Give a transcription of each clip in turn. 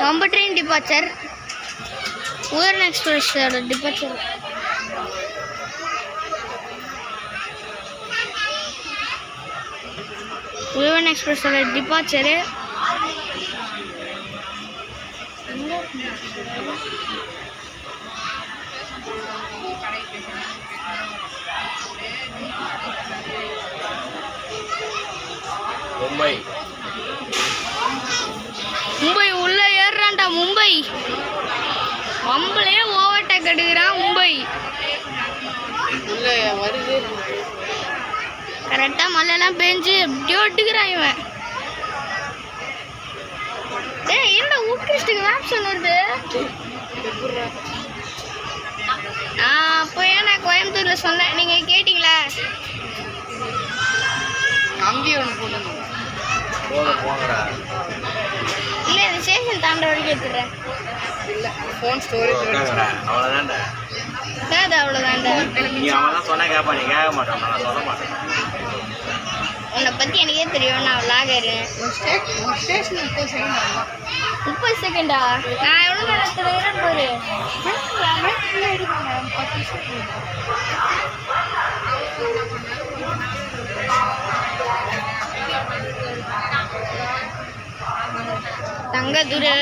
Mumbai train departure. Udan Express departure. Udan Express departure. Mumbai உள்ள ஏறறான்டா மும்பை நம்மளே overtake எடுக்கறான் Mumbai உள்ள வருது கரெக்ட்டா மழைலாம் பேஞ்சு அப்படியே ஒட்டிக்கறான் இவன் டேய் என்னடா ஊக்கிஸ்டுக்கு ஆப்ஷன் வருது அப்போ ஏன் நான் கோயம்புத்தூர்ல சொன்னேன் நீங்க கேட்டிங்களா அங்கேயே ஒன்று போடுங்க போங்கடா இல்லை இந்த ஸ்டேஷன் தாண்ட வரைக்கும் எடுத்துடுறேன் இல்லை ஃபோன் ஸ்டோரேஜ் அவ்வளோதான்டா கேது அவ்வளோதான்டா நீ அவன் சொன்னா கேட்பா நீ கேட்க மாட்டான் நான் சொல்ல மாட்டேன் உன்னை பற்றி எனக்கே தெரியும் நான் விளாகரு ஸ்டேஷன் 30 செகண்டா நான் எவ்வளோ நேரத்தில் வரேன் பாரு தங்கதுரை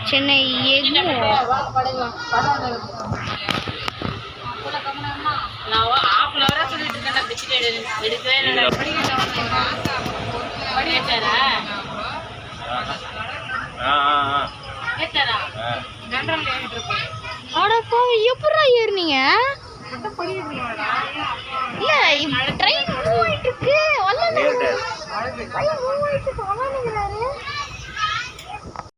சென்னை எப்படா ஏறினீங்க இல்ல ட்ரெயின் மூவ் ஆயிட்டு இருக்கு